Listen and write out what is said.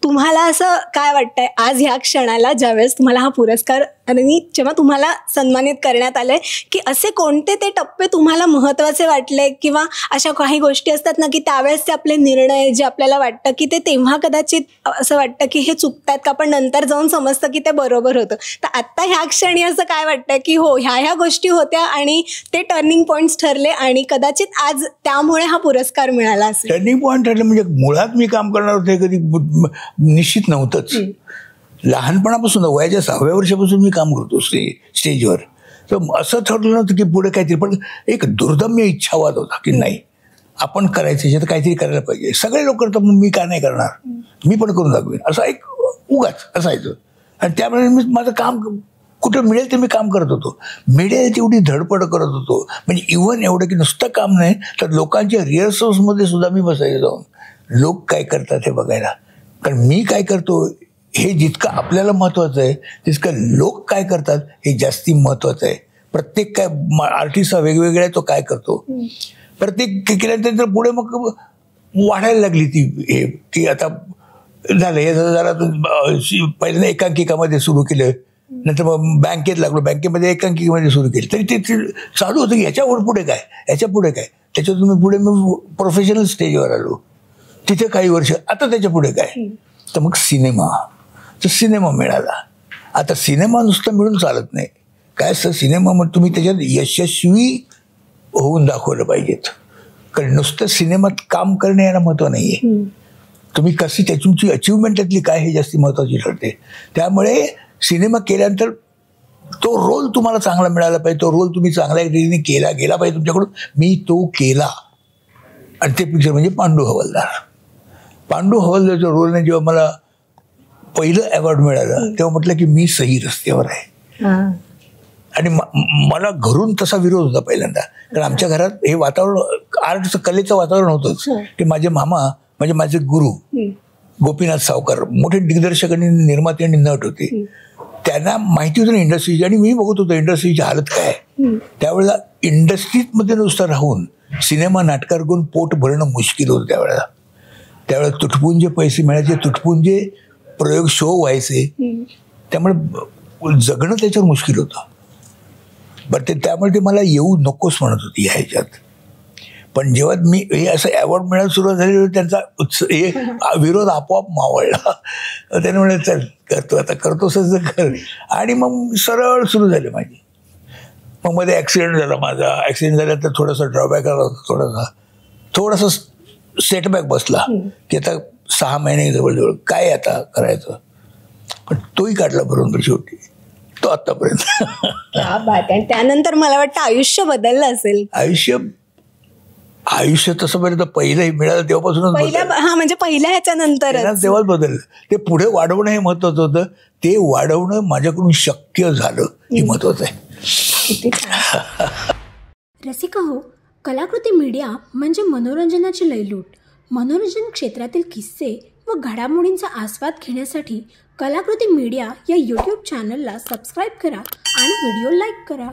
तुम्हाला असं काय वाटतंय आज ह्या क्षणाला ज्यावेळेस तुम्हाला हा पुरस्कार आणि जेव्हा तुम्हाला सन्मानित करण्यात आलंय, की असे कोणते ते टप्पे तुम्हाला महत्त्वाचे वाटले किंवा अशा काही गोष्टी असतात ना की त्यावेळेसचे आपले निर्णय जे आपल्याला वाटतं की ते तेव्हा कदाचित असं वाटतं की हे चुकतायत का, पण नंतर जाऊन समजतं की ते बरोबर होतं. तर आत्ता ह्या क्षणी असं काय वाटतंय की हो ह्या गोष्टी होत्या आणि ते टर्निंग पॉईंट्स ठरले आणि कदाचित आज त्यामुळे हा पुरस्कार मिळाला असेल? टर्निंग पॉईंट ठरले म्हणजे मुळात मी काम करणार होते कधी निश्चित नव्हतंच. लहानपणापासून वयाच्या 6व्या वर्षापासून मी काम करतो स्टेजवर. तर असं ठरलं नव्हतं की पुढे काहीतरी, पण एक दुर्दम्य इच्छावाद होता की नाही आपण करायचं, याच्यात काहीतरी करायला पाहिजे. सगळे लोक करतात मग मी का नाही करणार, मी पण करून दाखवेन, असं एक उगाच असायचं. आणि त्यामुळे मी माझं काम कुठं मिळेल ते मी काम करत होतो, मिळेल तेवढी धडपड करत होतो. म्हणजे इव्हन एवढं की नुसतं काम नाही तर लोकांच्या रिहर्सल्समध्ये सुद्धा मी बसायचं जाऊन लोक काय करतात हे बघायला. कारण मी काय करतो हे जितकं आपल्याला महत्त्वाचं आहे तितकं लोक काय करतात हे जास्ती महत्त्वाचं आहे. प्रत्येक काय आर्टिस्ट हा वेगवेगळा आहे, तो काय करतो प्रत्येक केल्यानंतर पुढे मग वाढायला लागली ती हे की आता झालं हे जरा पहिल्यांदा एकांकिकामध्ये सुरू केलं, नंतर मग बँकेत लागलो, बँकेमध्ये एकांकिकामध्ये सुरू केलं, तरी ते चालू होतं की याच्यावर पुढे काय, याच्या पुढे काय. त्याच्यातून मी पुढे मग प्रोफेशनल स्टेजवर आलो, तिथे काही वर्ष. आता त्याच्या पुढे काय, तर मग सिनेमा मिळाला. आता सिनेमा नुसतं मिळून चालत नाही, काय असतं सिनेमा मग तुम्ही त्याच्यात यशस्वी होऊन दाखवलं पाहिजेत. कारण नुसतं सिनेमात काम करणे याला महत्त्व नाही आहे, तुम्ही कशी तुमची अचिव्हमेंट त्यातली काय हे जास्ती महत्त्वाची ठरते. त्यामुळे सिनेमा केल्यानंतर तो रोल तुम्हाला चांगला मिळाला पाहिजे, तो रोल तुम्ही चांगल्या रीतीने गेला पाहिजे तुमच्याकडून. मी तो केला आणि ते पिक्चर म्हणजे पांडू हवालदारच्या रोलने जेव्हा मला पहिलं अवॉर्ड मिळालं तेव्हा म्हटलं की मी सही रस्त्यावर आहे. आणि मला घरून तसा विरोध होता पहिल्यांदा, कारण आमच्या घरात हे वातावरण आर्टचं कलेचं वातावरण होतंच. की माझे मामा म्हणजे माझे गुरु गोपीनाथ सावकार मोठे दिग्दर्शक आणि निर्माते आणि नट होते, त्यांना माहिती होतं ना इंडस्ट्रीची, आणि मी बघत होतो इंडस्ट्रीची हालत काय. त्यावेळेला इंडस्ट्रीमध्ये नुसतं राहून सिनेमा नाटकार करून पोट भरणं मुश्किल होतं त्यावेळेला तुटपुंजे पैसे मिळायचे, तुटपुंजे प्रयोग शो व्हायचे, त्यामुळे जगणं त्याच्यावर मुश्किल होतं. बरं त्यामुळे ते मला येऊ नकोस म्हणत होती ह्याच्यात. पण जेव्हा मी हे असं अवॉर्ड मिळायला सुरुवात झाली त्यांचा हे विरोध आपोआप मावळला. त्याने म्हणे चल आता करतोस कर, आणि मग सरळ सुरू झाली माझी. मग मध्ये ॲक्सिडेंट झाला माझा, ॲक्सिडेंट झाल्यानंतर थोडासा ड्रॉबॅक आला होता, थोडासा सेटबॅक बसला की आता 6 महिने जवळजवळ काय आता करायचं, पण तोही काढला बरोबर शेवटी तो आतापर्यंत. आणि त्यानंतर मला वाटतं आयुष्य बदललं असेल. आयुष्य तसं पर्यंत पहिलं मिळालं तेव्हापासूनच म्हणजे पहिल्या ह्याच्यानंतर तेव्हाच बदललं. ते पुढे वाढवणं हे महत्वाचं होतं, ते वाढवणं माझ्याकडून शक्य झालं हे महत्वाचं आहे. रसिका हो, कलाकृती मीडिया म्हणजे मनोरंजनाची लयलूट. मनोरंजन क्षेत्रातील किस्से व घडामोडींचा आस्वाद घेण्यासाठी कलाकृती मीडिया या यूट्यूब चॅनलला सबस्क्राईब करा आणि व्हिडिओ लाईक करा.